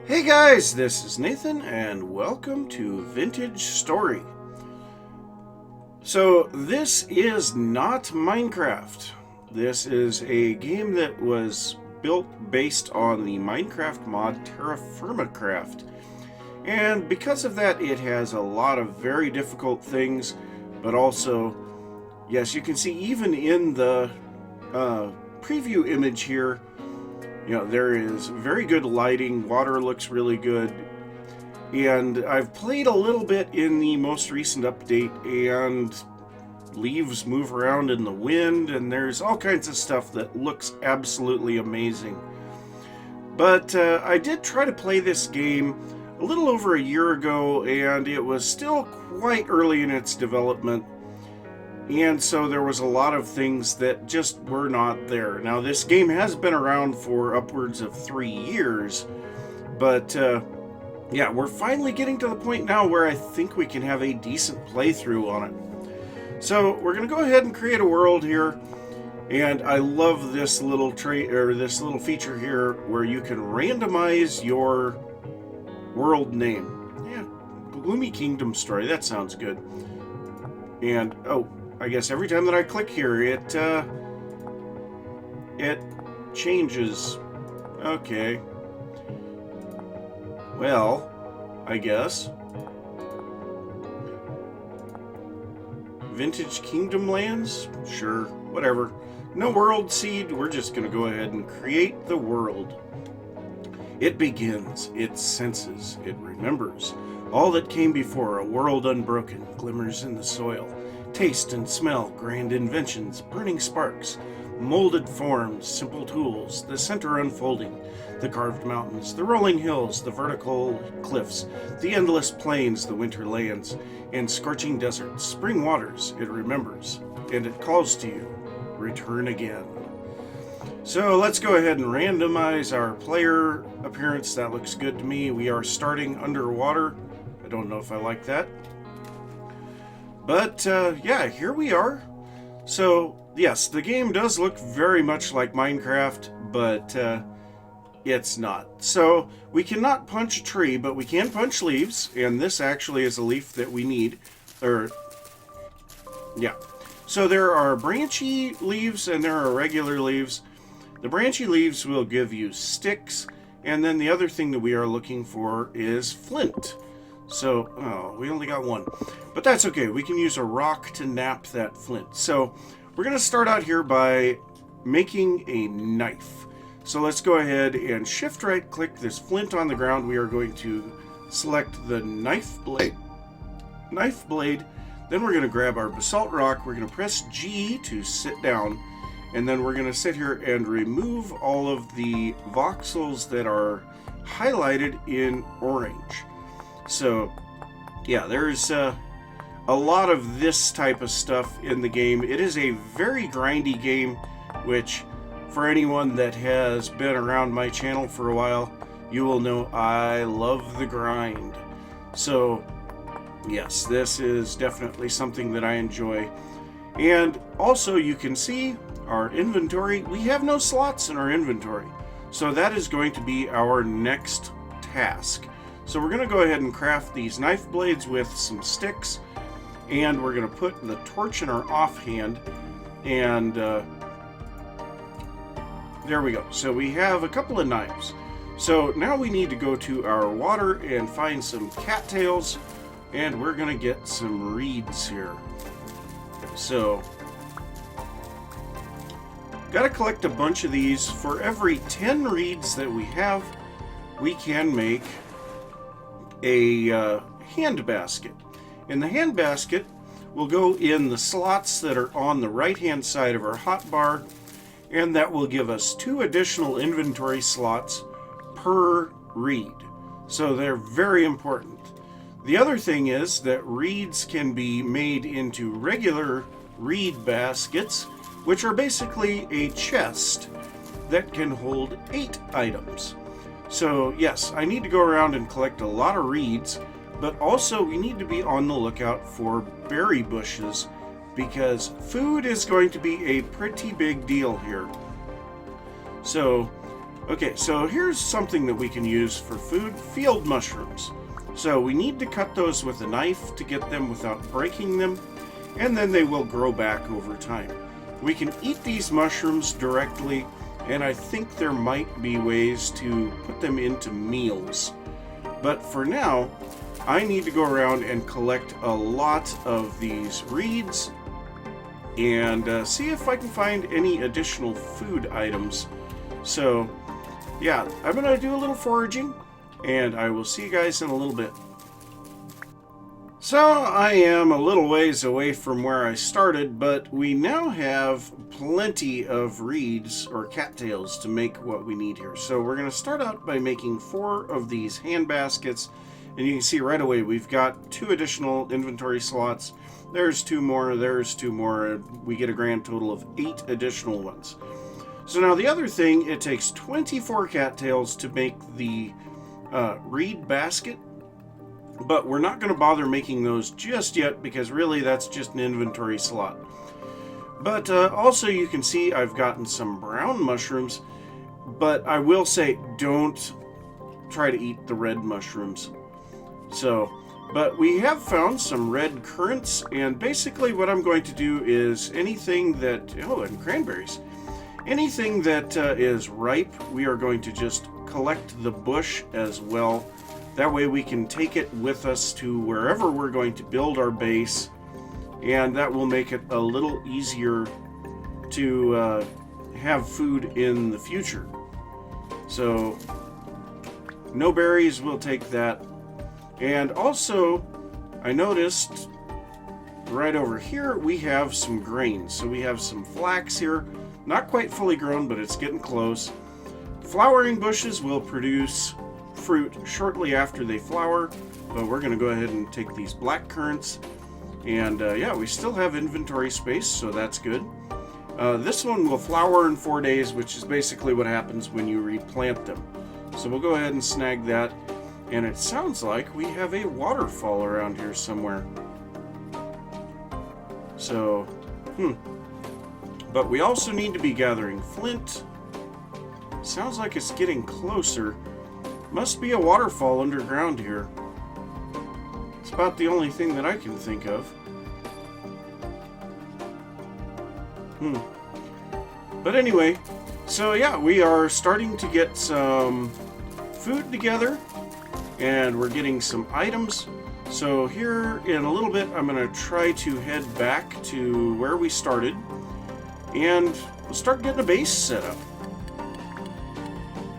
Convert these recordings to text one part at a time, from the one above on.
Hey guys, this is Nathan and welcome to Vintage Story. So this is not Minecraft. This is a game that was built based on the Minecraft mod Terra Firmacraft. And because of that, it has a lot of very difficult things, but also, yes, you can see even in the preview image here, there is very good lighting, water looks really good, and I've played a little bit in the most recent update, and leaves move around in the wind, and there's all kinds of stuff that looks absolutely amazing. But I did try to play this game a little over a year ago, and it was still quite early in its development. And so there was a lot of things that just were not there. Now, this game has been around for upwards of 3 years, but yeah, we're finally getting to the point now where I think we can have a decent playthrough on it. So we're going to go ahead and create a world here, and I love this little this little feature here where you can randomize your world name. Yeah, Gloomy Kingdom Story. That sounds good. And oh, I guess every time that I click here, it changes. Okay. Well, I guess. Vintage Kingdom Lands? Sure, whatever. No world seed, we're just going to go ahead and create the world. It begins, it senses, it remembers. All that came before, a world unbroken, glimmers in the soil. Taste and smell, grand inventions, burning sparks, molded forms, simple tools, the center unfolding, the carved mountains, the rolling hills, the vertical cliffs, the endless plains, the winter lands, and scorching deserts, spring waters, it remembers, and it calls to you, return again. So let's go ahead and randomize our player appearance. That looks good to me. We are starting underwater. I don't know if I like that. But, yeah, here we are. So, yes, the game does look very much like Minecraft, but it's not. So, we cannot punch a tree, but we can punch leaves, and this actually is a leaf that we need. Yeah. So there are branchy leaves and there are regular leaves. The branchy leaves will give you sticks, and then the other thing that we are looking for is flint. So, oh, we only got one. But that's okay. We can use a rock to nap that flint. So, we're going to start out here by making a knife. So, let's go ahead and shift right click this flint on the ground. We are going to select the knife blade. Then we're going to grab our basalt rock. We're going to press G to sit down. And then we're going to sit here and remove all of the voxels that are highlighted in orange. So, yeah, there's a lot of this type of stuff in the game. It is a very grindy game, which, for anyone that has been around my channel for a while, you will know I love the grind. So, yes, this is definitely something that I enjoy. And also, you can see our inventory. We have no slots in our inventory. So that is going to be our next task. So we're going to go ahead and craft these knife blades with some sticks, and we're going to put the torch in our offhand, and there we go. So we have a couple of knives. So now we need to go to our water and find some cattails, and we're going to get some reeds here. So, got to collect a bunch of these. For every 10 reeds that we have, we can make a hand basket. And the hand basket will go in the slots that are on the right hand side of our hotbar, and that will give us 2 additional inventory slots per reed. So they're very important. The other thing is that reeds can be made into regular reed baskets, which are basically a chest that can hold 8 items. So yes, I need to go around and collect a lot of reeds, but also we need to be on the lookout for berry bushes, because food is going to be a pretty big deal here. So Okay, so here's something that we can use for food, field mushrooms. So we need to cut those with a knife to get them without breaking them, and then they will grow back over time. We can eat these mushrooms directly, and I think there might be ways to put them into meals. But for now, I need to go around and collect a lot of these reeds and see if I can find any additional food items. So, yeah, I'm going to do a little foraging, and I will see you guys in a little bit. So, I am a little ways away from where I started, but we now have plenty of reeds or cattails to make what we need here. So, we're going to start out by making 4 of these hand baskets. And you can see right away we've got 2 additional inventory slots. There's 2 more, there's 2 more. We get a grand total of 8 additional ones. So now the other thing, it takes 24 cattails to make the reed basket. But we're not going to bother making those just yet because really that's just an inventory slot. But also you can see I've gotten some brown mushrooms. But I will say don't try to eat the red mushrooms. So, but we have found some red currants, and basically what I'm going to do is anything that, and cranberries. Anything that is ripe, we are going to just collect the bush as well. That way we can take it with us to wherever we're going to build our base, and that will make it a little easier to have food in the future. So, no berries, we'll take that. And also, I noticed right over here we have some grains. So we have some flax here, not quite fully grown, but it's getting close. Flowering bushes will produce fruit shortly after they flower, but we're going to go ahead and take these black currants. And yeah, we still have inventory space, so that's good. This one will flower in 4 days, which is basically what happens when you replant them. So we'll go ahead and snag that. And it sounds like we have a waterfall around here somewhere. So, But we also need to be gathering flint. Sounds like it's getting closer. Must be a waterfall underground here. It's about the only thing that I can think of. But anyway, so yeah, we are starting to get some food together. And we're getting some items. So here in a little bit, I'm going to try to head back to where we started. And we'll start getting a base set up.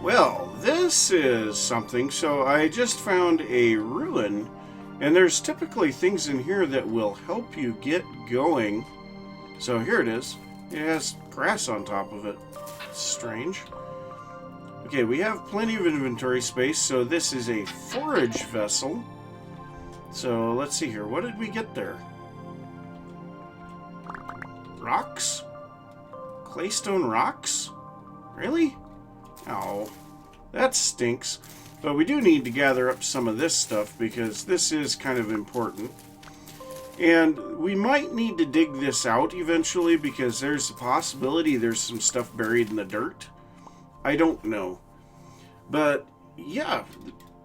Well, this is something. So I just found a ruin. And there's typically things in here that will help you get going. So here it is. It has grass on top of it. It's strange. Okay, we have plenty of inventory space, so this is a forage vessel. So let's see here. What did we get there? Rocks? Claystone rocks? Really? Oh, that stinks. But we do need to gather up some of this stuff because this is kind of important. And we might need to dig this out eventually because there's a possibility there's some stuff buried in the dirt. I don't know. But yeah,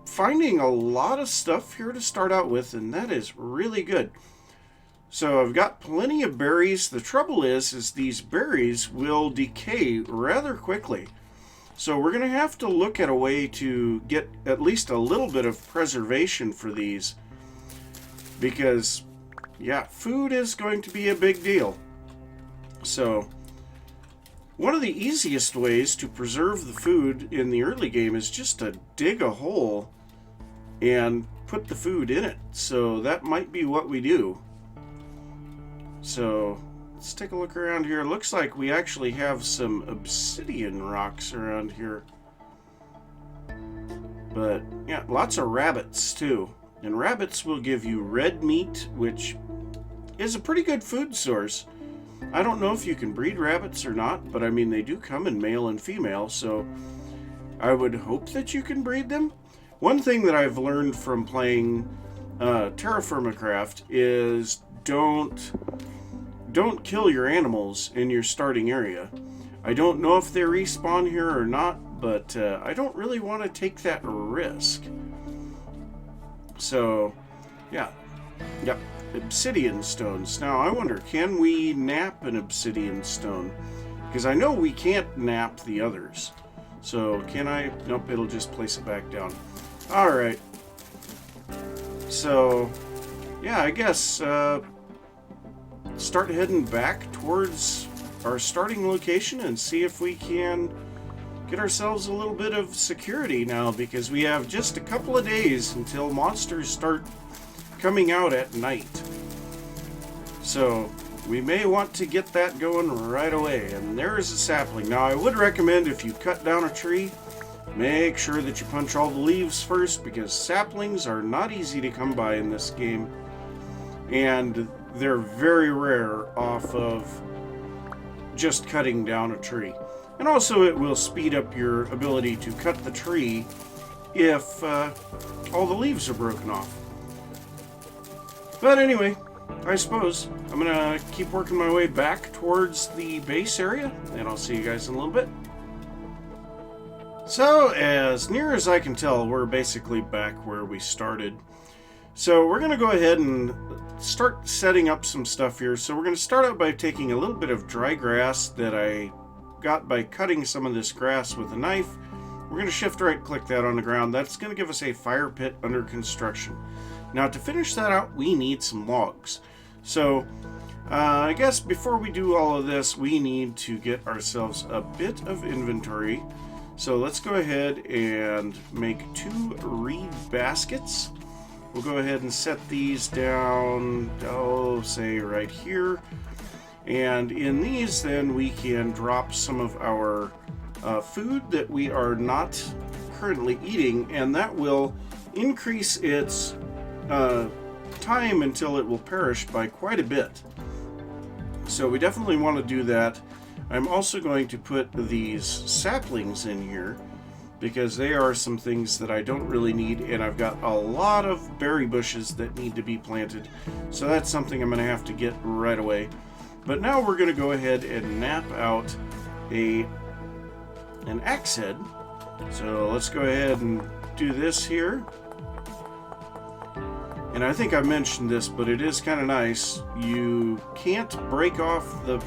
finding a lot of stuff here to start out with, and that is really good. So I've got plenty of berries. The trouble is these berries will decay rather quickly. So we're going to have to look at a way to get at least a little bit of preservation for these. Because, yeah, food is going to be a big deal. So one of the easiest ways to preserve the food in the early game is just to dig a hole and put the food in it. So that might be what we do. So let's take a look around here. It looks like we actually have some obsidian rocks around here. But yeah, lots of rabbits too. And rabbits will give you red meat, which is a pretty good food source. I don't know if you can breed rabbits or not, but I mean, they do come in male and female, so I would hope that you can breed them. One thing that I've learned from playing Terraformacraft is don't kill your animals in your starting area. I don't know if they respawn here or not, but I don't really want to take that risk. So, yeah. Yep. Obsidian stones. Now, I wonder, can we nap an obsidian stone? Because I know we can't nap the others. So, can I? Nope, it'll just place it back down. Alright. So, yeah, I guess start heading back towards our starting location and see if we can get ourselves a little bit of security now, because we have just a couple of days until monsters start coming out at night. So we may want to get that going right away. And there's a sapling. Now I would recommend, if you cut down a tree, make sure that you punch all the leaves first, because saplings are not easy to come by in this game, and they're very rare off of just cutting down a tree. And also it will speed up your ability to cut the tree if all the leaves are broken off. But anyway, I suppose I'm gonna keep working my way back towards the base area, and I'll see you guys in a little bit. So, as near as I can tell, we're basically back where we started. So we're gonna go ahead and start setting up some stuff here. So we're gonna start out by taking a little bit of dry grass that I got by cutting some of this grass with a knife. We're gonna shift right click that on the ground. That's gonna give us a fire pit under construction. Now, to finish that out, we need some logs. So I guess before we do all of this, we need to get ourselves a bit of inventory. So let's go ahead and make 2 reed baskets. We'll go ahead and set these down, say right here. And in these, then, we can drop some of our food that we are not currently eating, and that will increase its time until it will perish by quite a bit. So we definitely want to do that. I'm also going to put these saplings in here, because they are some things that I don't really need, and I've got a lot of berry bushes that need to be planted, so that's something I'm going to have to get right away. But now we're going to go ahead and nap out an axe head. So let's go ahead and do this here. And I think I mentioned this, but it is kind of nice. You can't break off the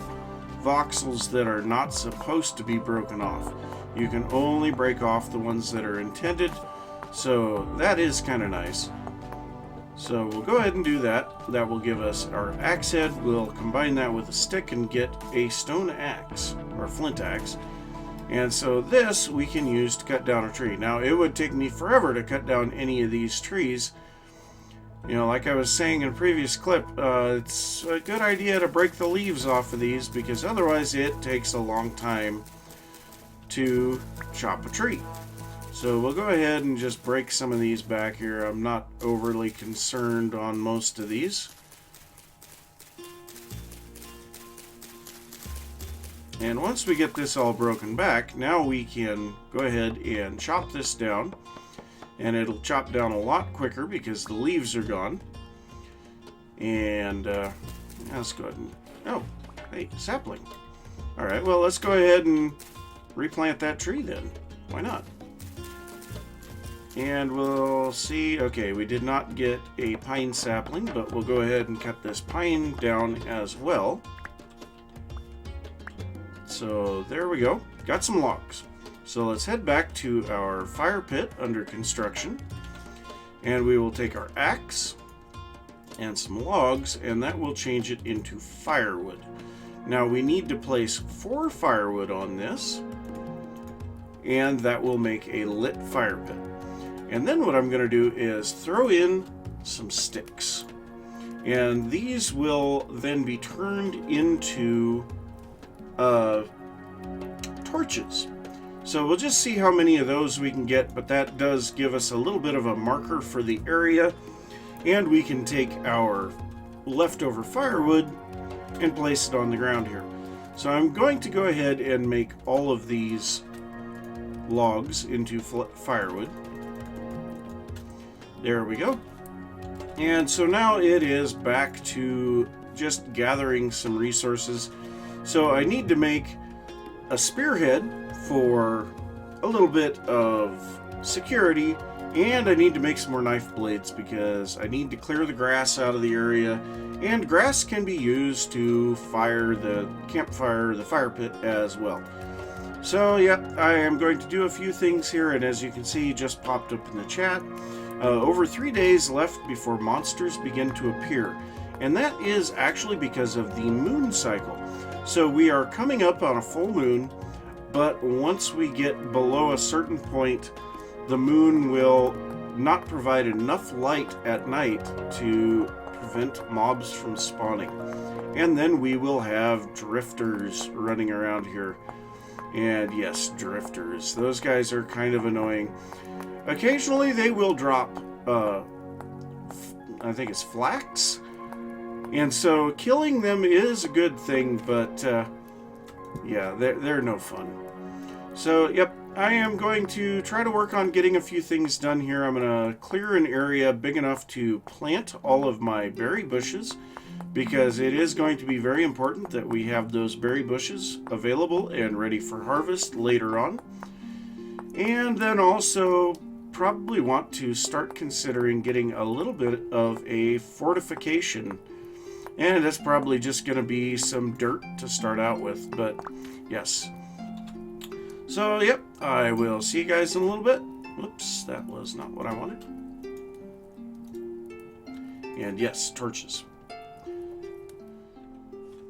voxels that are not supposed to be broken off. You can only break off the ones that are intended, so that is kind of nice. So we'll go ahead and do that. That will give us our axe head. We'll combine that with a stick and get a stone axe, or flint axe. And so this we can use to cut down a tree. Now, it would take me forever to cut down any of these trees. You know, like I was saying in a previous clip, it's a good idea to break the leaves off of these, because otherwise it takes a long time to chop a tree. So we'll go ahead and just break some of these back here. I'm not overly concerned on most of these. And once we get this all broken back, now we can go ahead and chop this down. And it'll chop down a lot quicker because the leaves are gone. And let's go ahead and... Oh, hey, sapling. Alright, well, let's go ahead and replant that tree then. Why not? And we'll see... Okay, we did not get a pine sapling, but we'll go ahead and cut this pine down as well. So there we go. Got some logs. So let's head back to our fire pit under construction, and we will take our axe and some logs, and that will change it into firewood. Now we need to place 4 firewood on this, and that will make a lit fire pit. And then what I'm going to do is throw in some sticks, and these will then be turned into torches. So we'll just see how many of those we can get, but that does give us a little bit of a marker for the area, and we can take our leftover firewood and place it on the ground here. So I'm going to go ahead and make all of these logs into firewood. There we go. And so now it is back to just gathering some resources. So I need to make a spearhead for a little bit of security, and I need to make some more knife blades because I need to clear the grass out of the area, and grass can be used to fire the campfire, the fire pit as well. So yeah, I am going to do a few things here, and as you can see, just popped up in the chat. Over 3 days left before monsters begin to appear, and that is actually because of the moon cycle. So we are coming up on a full moon, but once we get below a certain point, the moon will not provide enough light at night to prevent mobs from spawning. And then we will have drifters running around here. And yes, drifters. Those guys are kind of annoying. Occasionally they will drop, I think it's flax. And so killing them is a good thing, but yeah, they're no fun. So, yep, I am going to try to work on getting a few things done here. I'm going to clear an area big enough to plant all of my berry bushes, because it is going to be very important that we have those berry bushes available and ready for harvest later on. And then also probably want to start considering getting a little bit of a fortification. And that's probably just going to be some dirt to start out with, but yes. So, yep, I will see you guys in a little bit. Whoops, that was not what I wanted. And yes, torches.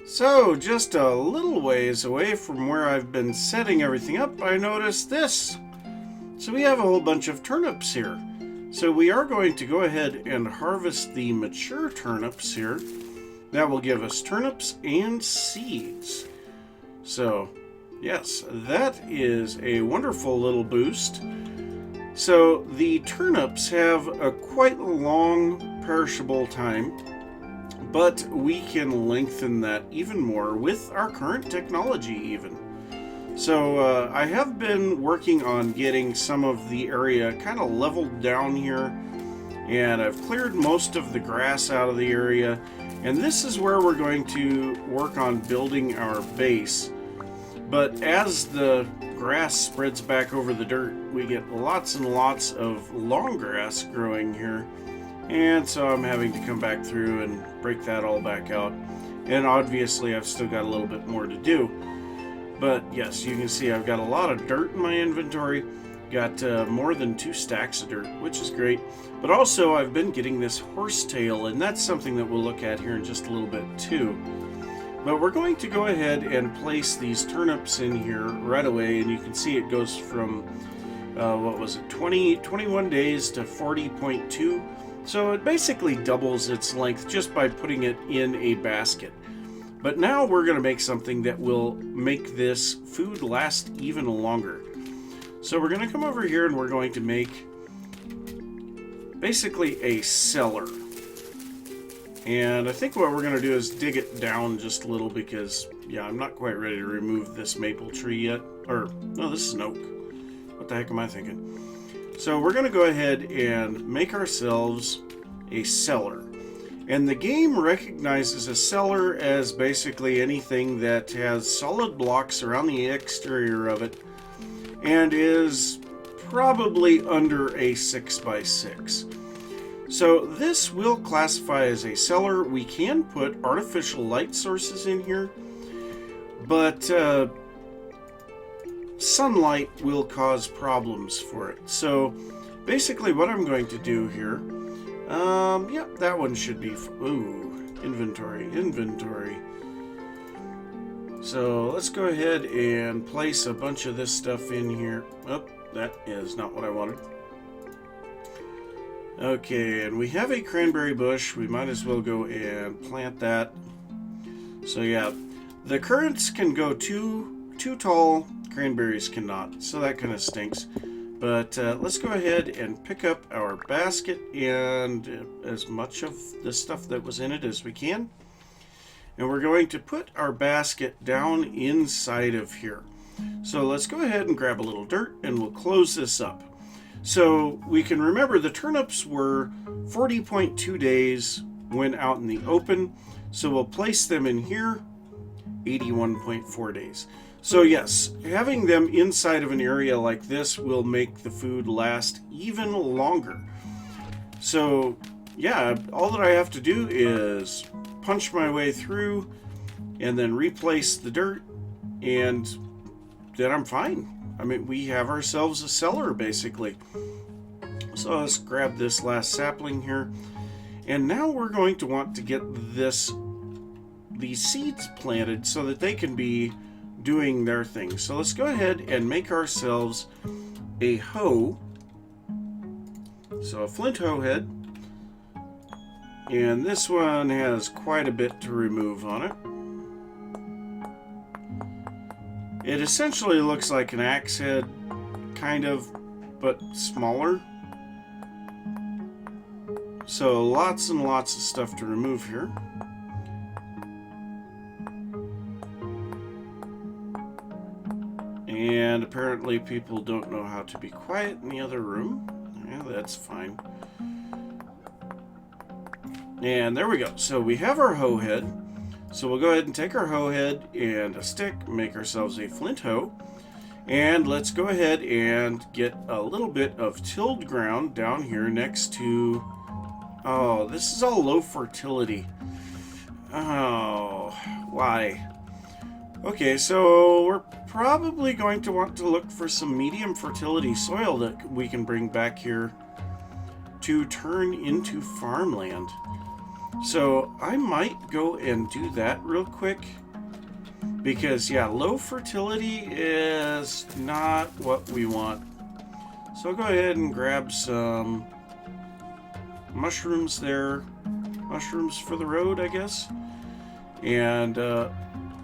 So, just a little ways away from where I've been setting everything up, I noticed this. So we have a whole bunch of turnips here. So we are going to go ahead and harvest the mature turnips here. That will give us turnips and seeds. So, yes, that is a wonderful little boost. So the turnips have a quite long perishable time, but we can lengthen that even more with our current technology even. So I have been working on getting some of the area kind of leveled down here, and I've cleared most of the grass out of the area, and this is where we're going to work on building our base. But as the grass spreads back over the dirt, we get lots and lots of long grass growing here, and so I'm having to come back through and break that all back out. And obviously I've still got a little bit more to do. But yes, you can see I've got a lot of dirt in my inventory. Got more than 2 stacks of dirt, which is great. But also I've been getting this horsetail, and that's something that we'll look at here in just a little bit too. But we're going to go ahead and place these turnips in here right away, and you can see it goes from, what was it, 21 days to 40.2. So it basically doubles its length just by putting it in a basket. But now we're going to make something that will make this food last even longer. So we're going to come over here and we're going to make basically a cellar. And I think what we're going to do is dig it down just a little because, yeah, I'm not quite ready to remove this maple tree yet. Or, no, this is an oak. What the heck am I thinking? So we're going to go ahead and make ourselves a cellar. And the game recognizes a cellar as basically anything that has solid blocks around the exterior of it and is probably under a 6x6. So this will classify as a cellar. We can put artificial light sources in here, but sunlight will cause problems for it. So basically what I'm going to do here, yep, that one should be, inventory. So let's go ahead and place a bunch of this stuff in here. Oh, that is not what I wanted. Okay, and we have a cranberry bush. We might as well go and plant that. So yeah, the currants can go too tall, cranberries cannot, so that kind of stinks. But let's go ahead and pick up our basket and as much of the stuff that was in it as we can. And we're going to put our basket down inside of here. So let's go ahead and grab a little dirt and we'll close this up. So we can remember the turnips were 40.2 days when out in the open. So we'll place them in here 81.4 days. So yes, having them inside of an area like this will make the food last even longer. So yeah, all that I have to do is punch my way through and then replace the dirt, and then I'm fine. I mean, we have ourselves a cellar basically. So let's grab this last sapling here. And now we're going to want to get these seeds planted so that they can be doing their thing. So let's go ahead and make ourselves a hoe. So a flint hoe head. And this one has quite a bit to remove on it. It essentially looks like an axe head, kind of, but smaller. So lots and lots of stuff to remove here. And apparently people don't know how to be quiet in the other room. Yeah, that's fine. And there we go. So we have our hoe head. So we'll go ahead and take our hoe head and a stick, make ourselves a flint hoe. And let's go ahead and get a little bit of tilled ground down here next to... Oh, this is all low fertility. Oh, why? Okay, so we're probably going to want to look for some medium fertility soil that we can bring back here to turn into farmland. So I might go and do that real quick. Because, yeah, low fertility is not what we want. So I'll go ahead and grab some mushrooms there. Mushrooms for the road, I guess. And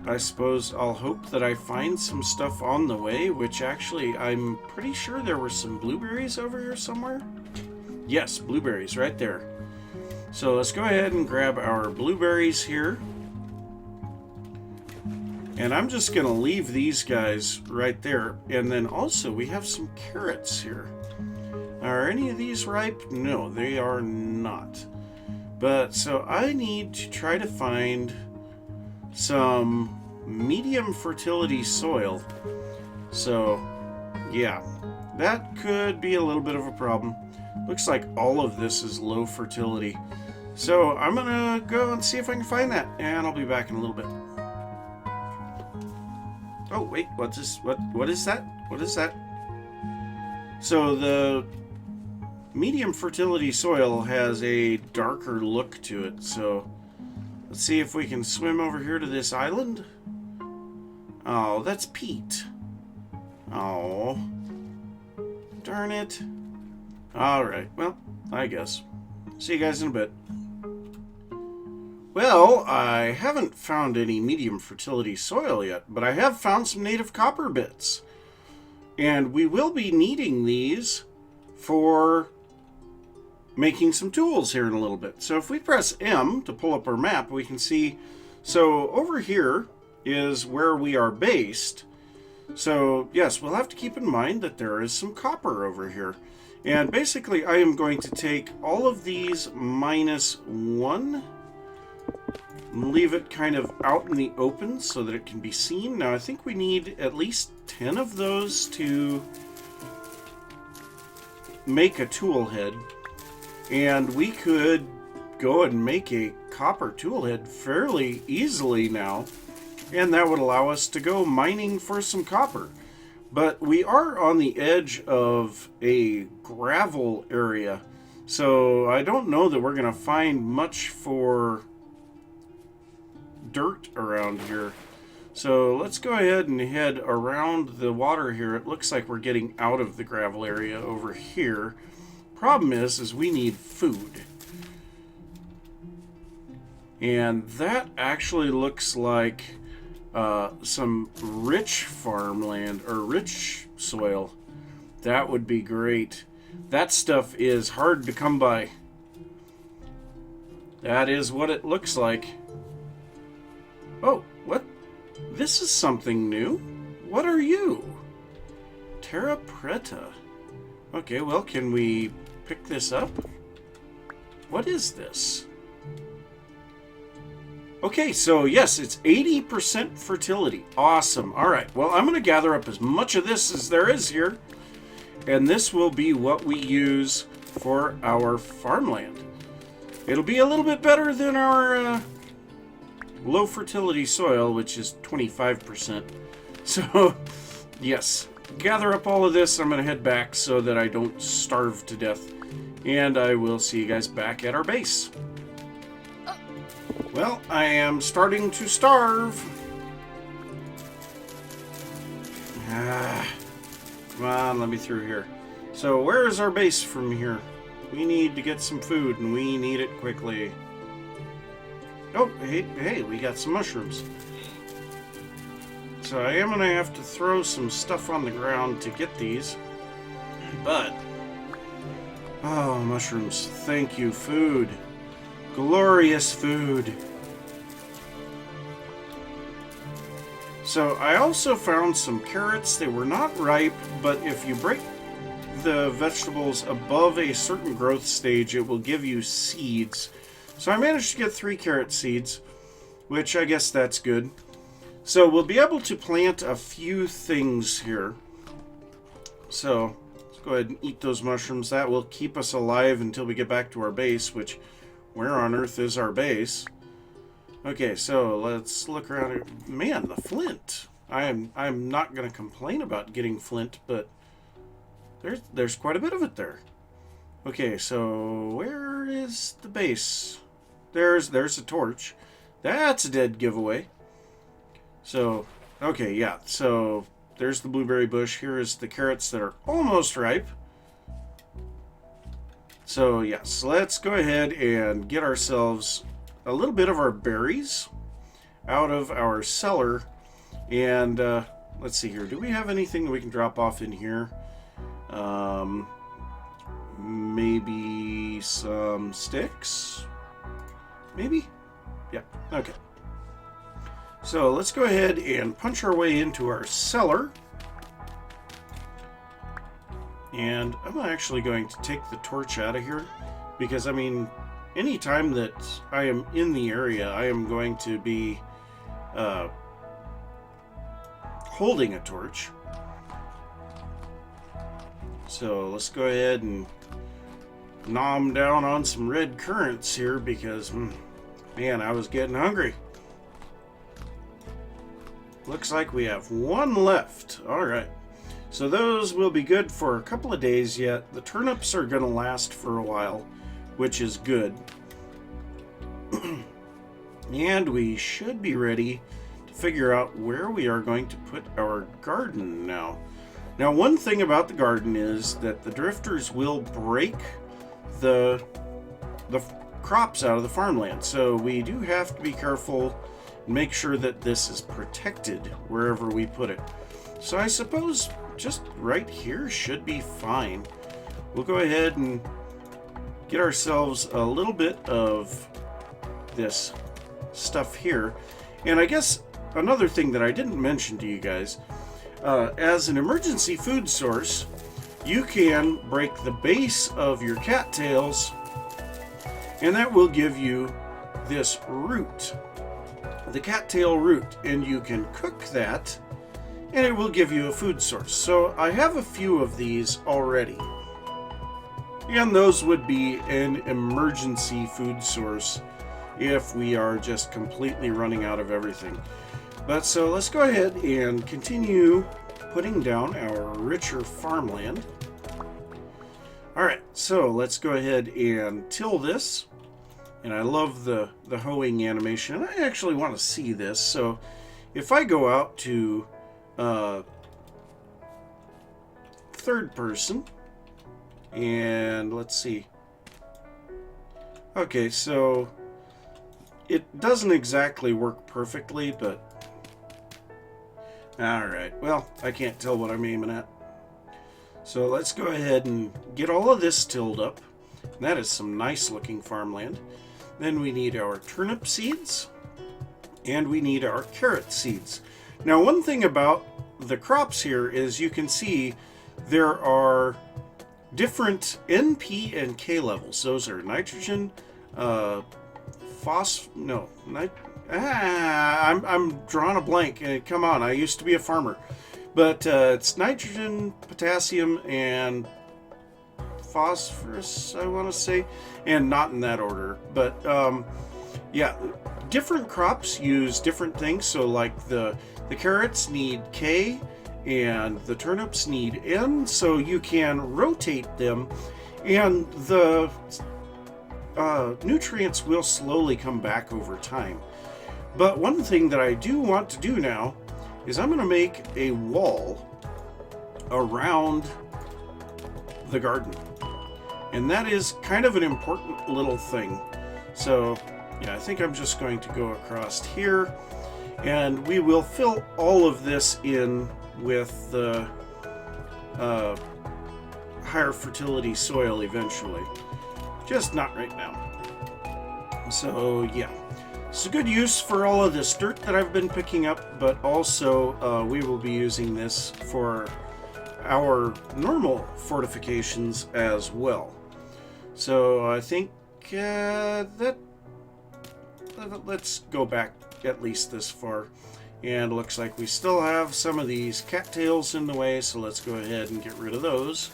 I suppose I'll hope that I find some stuff on the way, which actually I'm pretty sure there were some blueberries over here somewhere. Yes, blueberries right there. So let's go ahead and grab our blueberries here. And I'm just going to leave these guys right there. And then also we have some carrots here. Are any of these ripe? No, they are not. But so I need to try to find some medium fertility soil. So yeah, that could be a little bit of a problem. Looks like all of this is low fertility. So I'm going to go and see if I can find that. And I'll be back in a little bit. Oh, wait, what's this? What is that? What is that? So the medium fertility soil has a darker look to it. So let's see if we can swim over here to this island. Oh, that's peat. Oh, darn it. All right, well, I guess. See you guys in a bit. Well, I haven't found any medium fertility soil yet, but I have found some native copper bits. And we will be needing these for making some tools here in a little bit. So if we press M to pull up our map, we can see, so over here is where we are based. So yes, we'll have to keep in mind that there is some copper over here. And basically I am going to take all of these -1, leave it kind of out in the open so that it can be seen. Now I think we need at least 10 of those to make a tool head. And we could go and make a copper tool head fairly easily now. And that would allow us to go mining for some copper. But we are on the edge of a gravel area. So I don't know that we're going to find much for dirt around here. So let's go ahead and head around the water here. It looks like we're getting out of the gravel area over here. Problem is we need food. And that actually looks like some rich farmland or rich soil. That would be great. That stuff is hard to come by. That is what it looks like. Oh, what? This is something new. What are you? Terra Preta. Okay, well, can we pick this up? What is this? Okay, so yes, it's 80% fertility. Awesome. All right, well, I'm going to gather up as much of this as there is here, and this will be what we use for our farmland. It'll be a little bit better than our low fertility soil, which is 25%. So, yes, gather up all of this. I'm going to head back so that I don't starve to death, and I will see you guys back at our base. Well, I am starting to starve. Come on, let me through here. So, where is our base from here? We need to get some food, and we need it quickly. Oh, hey, we got some mushrooms. So I am going to have to throw some stuff on the ground to get these. But, oh, mushrooms, thank you, food. Glorious food. So I also found some carrots. They were not ripe, but if you break the vegetables above a certain growth stage, it will give you seeds. So I managed to get 3 carrot seeds, which I guess that's good. So we'll be able to plant a few things here. So let's go ahead and eat those mushrooms. That will keep us alive until we get back to our base, which, where on earth is our base? Okay, so let's look around here. Man, the flint. I'm not going to complain about getting flint, but there's quite a bit of it there. Okay, so where is the base? There's a torch. That's a dead giveaway. So, okay, yeah. So there's the blueberry bush. Here is the carrots that are almost ripe. So yes, let's go ahead and get ourselves a little bit of our berries out of our cellar. And let's see here. Do we have anything that we can drop off in here? Maybe some sticks? Maybe? Yeah, okay. So let's go ahead and punch our way into our cellar. And I'm actually going to take the torch out of here because, I mean, anytime that I am in the area, I am going to be holding a torch. So let's go ahead and nom down on some red currants here because, man, I was getting hungry. Looks like we have 1 left. All right. So those will be good for a couple of days yet. The turnips are going to last for a while, which is good. And we should be ready to figure out where we are going to put our garden now. Now, one thing about the garden is that the drifters will break the crops out of the farmland. So we do have to be careful and make sure that this is protected wherever we put it. So I suppose just right here should be fine. We'll go ahead and get ourselves a little bit of this stuff here. And I guess another thing that I didn't mention to you guys, as an emergency food source, you can break the base of your cattails, and that will give you this root, the cattail root, and you can cook that, and it will give you a food source. So I have a few of these already, and those would be an emergency food source if we are just completely running out of everything. But so let's go ahead and continue putting down our richer farmland. All right, so let's go ahead and till this. And I love the hoeing animation. And I actually want to see this. So if I go out to third person, and let's see. Okay, so it doesn't exactly work perfectly, but all right. Well, I can't tell what I'm aiming at. So let's go ahead and get all of this tilled up. That is some nice looking farmland. Then we need our turnip seeds, and we need our carrot seeds. Now, one thing about the crops here is you can see there are different NP and K levels. Those are nitrogen, I'm drawing a blank. Come on, I used to be a farmer. But it's nitrogen, potassium, and phosphorus, I want to say, and not in that order. But yeah, different crops use different things. So like the carrots need K, and the turnips need N. So you can rotate them, and the nutrients will slowly come back over time. But one thing that I do want to do now is I'm going to make a wall around the garden. And that is kind of an important little thing. So, yeah, I think I'm just going to go across here, and we will fill all of this in with the higher fertility soil eventually. Just not right now. So, yeah. It's a good use for all of this dirt that I've been picking up, but also we will be using this for our normal fortifications as well. So I think let's go back at least this far. And it looks like we still have some of these cattails in the way, so let's go ahead and get rid of those.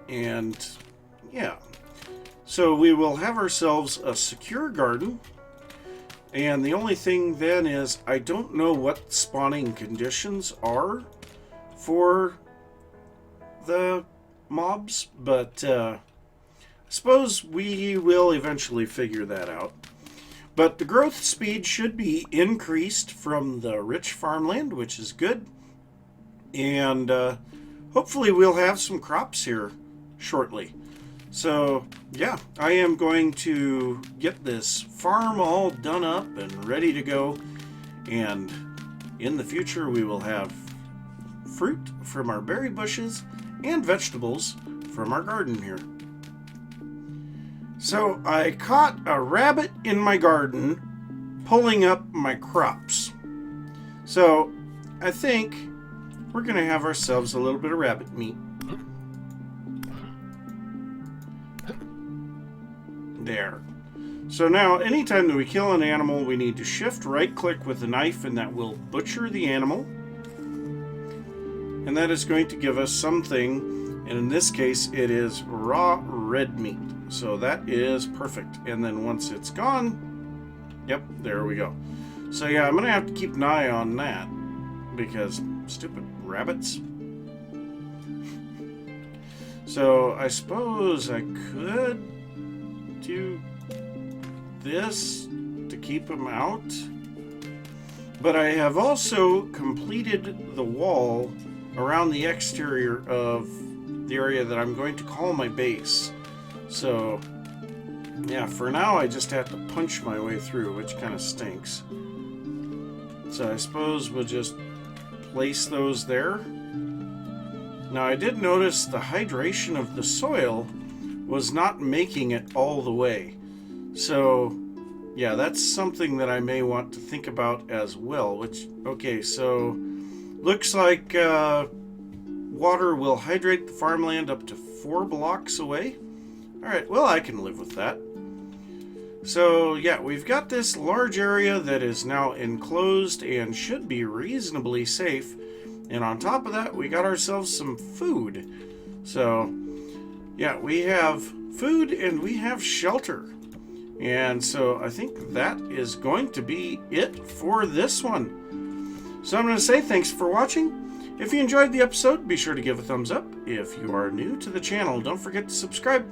And yeah. So we will have ourselves a secure garden, and the only thing then is I don't know what spawning conditions are for the mobs, but I suppose we will eventually figure that out. But the growth speed should be increased from the rich farmland, which is good, and hopefully we'll have some crops here shortly. So, yeah, I am going to get this farm all done up and ready to go. And in the future, we will have fruit from our berry bushes and vegetables from our garden here. So, I caught a rabbit in my garden pulling up my crops. So, I think we're going to have ourselves a little bit of rabbit meat. There. So now, anytime that we kill an animal, we need to shift right-click with the knife, and that will butcher the animal. And that is going to give us something, and in this case, it is raw red meat. So that is perfect. And then once it's gone, yep, there we go. So yeah, I'm going to have to keep an eye on that, because stupid rabbits. So I suppose I could do this to keep them out, but I have also completed the wall around the exterior of the area that I'm going to call my base. So yeah, for now I just have to punch my way through, which kind of stinks. So I suppose we'll just place those there. Now I did notice the hydration of the soil was not making it all the way. So, yeah, that's something that I may want to think about as well. Which, okay, so looks like water will hydrate the farmland up to 4 blocks away. Alright, well, I can live with that. So, yeah, we've got this large area that is now enclosed and should be reasonably safe. And on top of that, we got ourselves some food. So, yeah, we have food and we have shelter. And so I think that is going to be it for this one. So I'm going to say thanks for watching. If you enjoyed the episode, be sure to give a thumbs up. If you are new to the channel, don't forget to subscribe.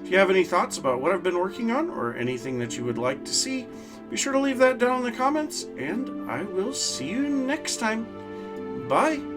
If you have any thoughts about what I've been working on or anything that you would like to see, be sure to leave that down in the comments, and I will see you next time. Bye.